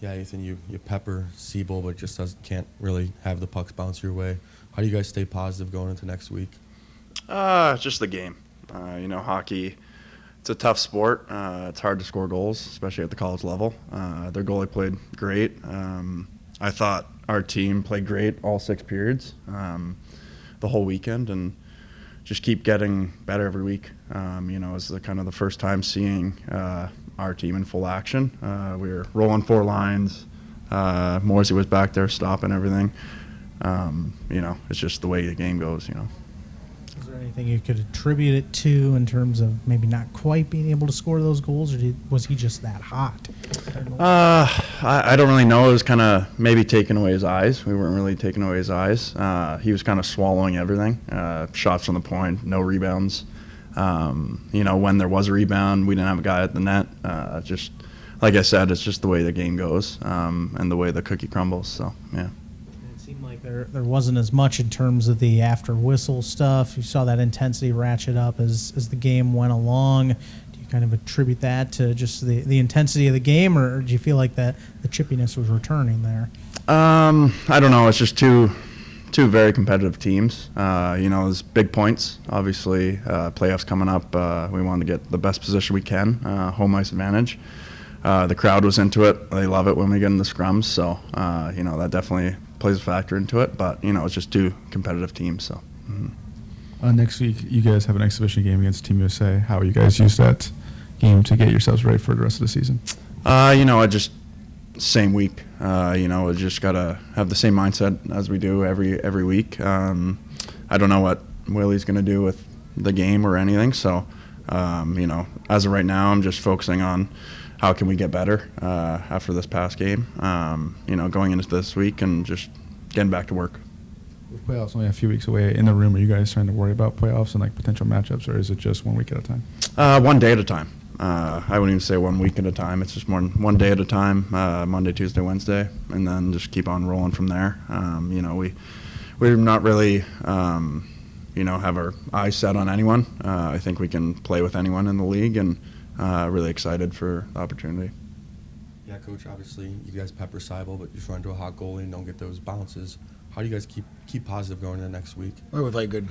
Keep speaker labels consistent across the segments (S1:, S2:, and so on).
S1: Yeah, Ethan, you pepper Siebel, but just can't really have the pucks bounce your way. How do you guys stay positive going into next week?
S2: Just the game. Hockey, it's a tough sport. It's hard to score goals, especially at the college level. Their goalie played great. I thought our team played great all 6 periods the whole weekend, and just keep getting better every week. It's kind of the first time seeing our team in full action. We were rolling 4 lines. Morsey was back there stopping everything. It's just the way the game goes.
S3: Is there anything you could attribute it to in terms of maybe not quite being able to score those goals, or was he just that hot?
S2: I don't really know. It was kind of maybe taking away his eyes. We weren't really taking away his eyes. He was kind of swallowing everything. Shots from the point, no rebounds. When there was a rebound, we didn't have a guy at the net. Just like I said, it's just the way the game goes and the way the cookie crumbles. So, yeah.
S3: It seemed like there wasn't as much in terms of the after whistle stuff. You saw that intensity ratchet up as the game went along. Do you kind of attribute that to just the intensity of the game, or do you feel like that the chippiness was returning there?
S2: I don't know. It's just two very competitive teams. There's big points. Obviously, playoffs coming up. We want to get the best position we can, home ice advantage. The crowd was into it. They love it when we get in the scrums. So, that definitely plays a factor into it. But, it's just two competitive teams. So.
S4: Next week, you guys have an exhibition game against Team USA. How will you guys use that game to get yourselves ready for the rest of the season?
S2: Same week. We just got to have the same mindset as we do every week. I don't know what Willie's going to do with the game or anything. So, as of right now, I'm just focusing on how can we get better after this past game, going into this week and just getting back to work.
S4: With playoffs only a few weeks away, in the room, are you guys trying to worry about playoffs and potential matchups, or is it just 1 week at a time?
S2: 1 day at a time. I wouldn't even say 1 week at a time. It's just one day at a time, Monday, Tuesday, Wednesday, and then just keep on rolling from there. We're not really, have our eyes set on anyone. I think we can play with anyone in the league, and really excited for the opportunity.
S1: Yeah, Coach, obviously you guys pepper Seibel, but just run into a hot goalie and don't get those bounces. How do you guys keep positive going into next week?
S5: Well, we played good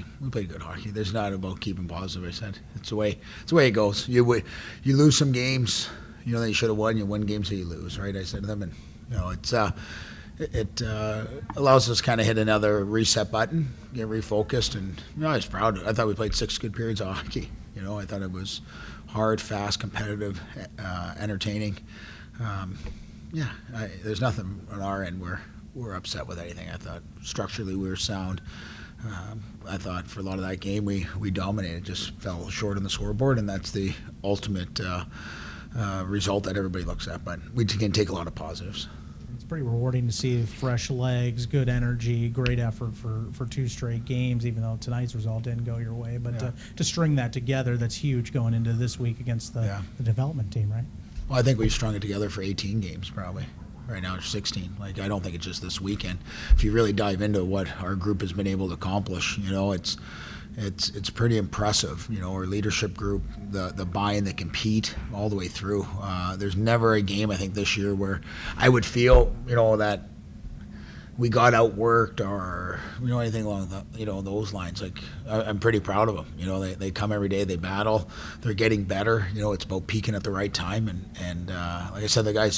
S5: hockey. There's not about keeping positive. I said it's the way it goes. You lose some games, that you should have won. You win games that you lose, right? I said to them, and it allows us to kind of hit another reset button, get refocused, and I was proud. I thought we played 6 good periods of hockey. I thought it was hard, fast, competitive, entertaining. There's nothing on our end where we're upset with anything. I thought structurally we were sound. I thought for a lot of that game we dominated, just fell short on the scoreboard, and that's the ultimate result that everybody looks at. But we can take a lot of positives.
S3: It's pretty rewarding to see fresh legs, good energy, great effort for 2 straight games, even though tonight's result didn't go your way. But to string that together, that's huge going into this week against the development team, right?
S5: Well, I think we strung it together for 18 games probably. Right now it's 16. I don't think it's just this weekend. If you really dive into what our group has been able to accomplish, it's pretty impressive. Our leadership group, the buy-in, the compete all the way through. There's never a game I think this year where I would feel that we got outworked or anything along those lines. I'm pretty proud of them. They come every day, they battle, they're getting better. It's about peaking at the right time, and like I said, the guys,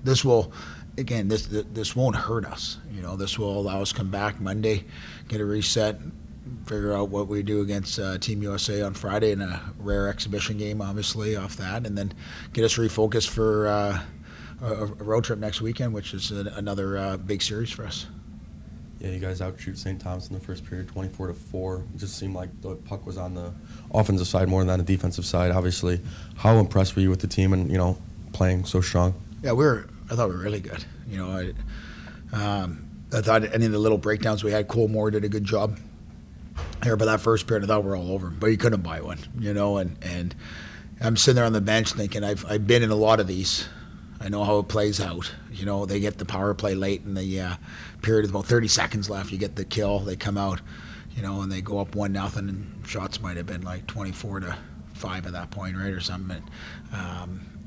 S5: this will, again, this won't hurt us. This will allow us to come back Monday, get a reset, figure out what we do against Team USA on Friday in a rare exhibition game, obviously, off that, and then get us refocused for a road trip next weekend, which is another big series for us.
S1: Yeah, you guys outshoot St. Thomas in the first period, 24-4. It just seemed like the puck was on the offensive side more than on the defensive side. Obviously, how impressed were you with the team and playing so strong?
S5: Yeah, I thought we were really good. I thought any of the little breakdowns we had, Cole Moore did a good job here. But that first period, I thought we were all over him. But you couldn't buy one, And I'm sitting there on the bench thinking, I've been in a lot of these. I know how it plays out. They get the power play late in the period with about 30 seconds left. You get the kill, they come out, and they go up 1-0, and shots might have been like 24-5 at that point, right, or something.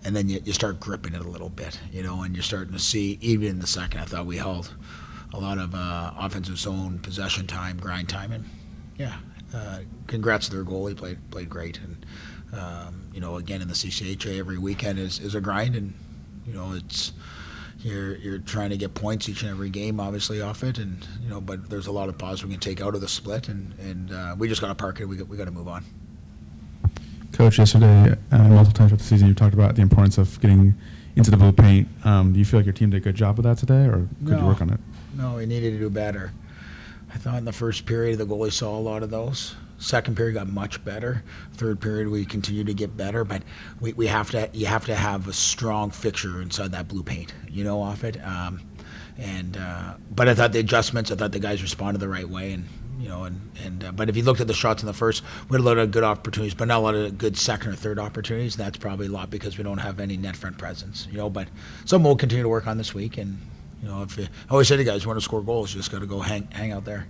S5: and then you start gripping it a little bit, and you're starting to see, even in the second, I thought we held a lot of offensive zone, possession time, grind time, and congrats to their goalie, played great, and again in the CCHA every weekend is a grind, and it's you're trying to get points each and every game, obviously off it, and but there's a lot of positives we can take out of the split, and we just got to park it. We got to move on.
S4: Coach, yesterday, multiple times throughout the season, you talked about the importance of getting into the blue paint. Do you feel like your team did a good job with that today, or could you work on it?
S5: No, we needed to do better. I thought in the first period the goalie saw a lot of those. Second period got much better. Third period we continued to get better, but you have to have a strong fixture inside that blue paint, off it. But I thought the adjustments, I thought the guys responded the right way, and but if you looked at the shots in the first, we had a lot of good opportunities, but not a lot of good second or third opportunities. That's probably a lot because we don't have any net front presence, But something we'll continue to work on this week, and I always say to guys, you want to score goals, you just got to go hang out there.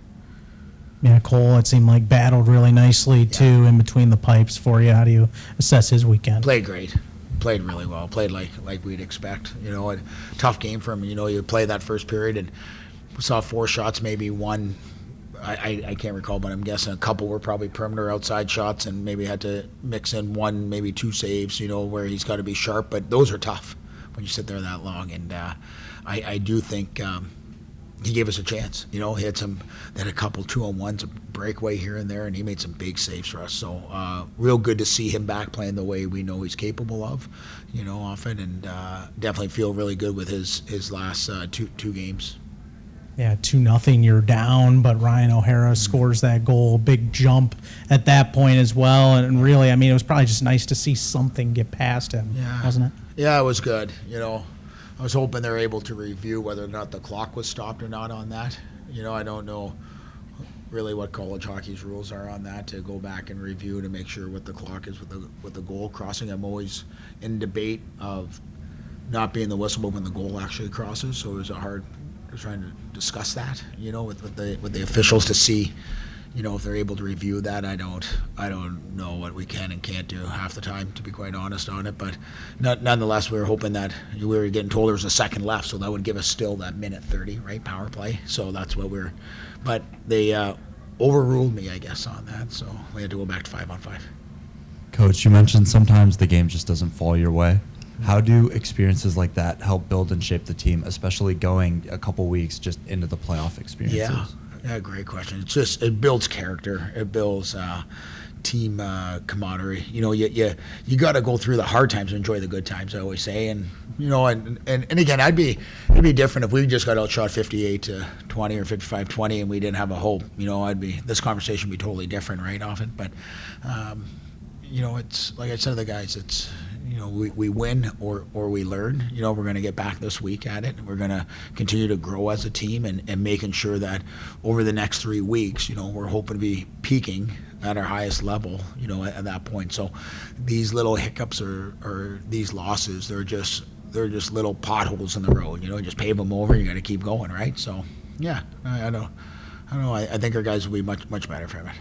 S3: Yeah, Cole, it seemed like battled really nicely too in between the pipes for you. How do you assess his weekend?
S5: Played great. Played really well. Played like we'd expect. A tough game for him. You play that first period, and we saw 4 shots, maybe one. I can't recall, but I'm guessing a couple were probably perimeter outside shots, and maybe had to mix in 1, maybe 2 saves. Where he's got to be sharp. But those are tough when you sit there that long. And I do think he gave us a chance. He had a couple 2-on-1s, a breakaway here and there, and he made some big saves for us. So real good to see him back playing the way we know he's capable of, off it, and definitely feel really good with his last two games.
S3: Yeah, 2-0, you're down, but Ryan O'Hara scores that goal, big jump at that point as well, and really, it was probably just nice to see something get past him, wasn't it?
S5: Yeah, it was good. I was hoping they're able to review whether or not the clock was stopped or not on that. I don't know really what college hockey's rules are on that, to go back and review to make sure what the clock is with the goal crossing. I'm always in debate of not being the whistle, but when the goal actually crosses. So it was trying to discuss that, with the officials to see, if they're able to review that. I don't know what we can and can't do half the time, to be quite honest on it. But nonetheless, we were hoping that we were getting told there was a second left, so that would give us still that minute 30, right, power play. So that's what but they overruled me, I guess, on that. So we had to go back to 5-on-5.
S6: Coach, you mentioned sometimes the game just doesn't fall your way. How do experiences like that help build and shape the team, especially going a couple weeks just into the playoff experiences?
S5: Yeah, great question. It builds character. It builds team camaraderie. You got to go through the hard times to enjoy the good times, I always say. And and again, it'd be different if we just got outshot 58-20 or 55-20 and we didn't have a hope. This conversation would be totally different, right, often. But it's like I said to the guys, it's we win or we learn. We're going to get back this week at it. We're going to continue to grow as a team and making sure that over the next 3 weeks, we're hoping to be peaking at our highest level, at that point. So these little hiccups or these losses, they're just little potholes in the road. Just pave them over. You got to keep going, right? So yeah, I don't know. I think our guys will be much better from it.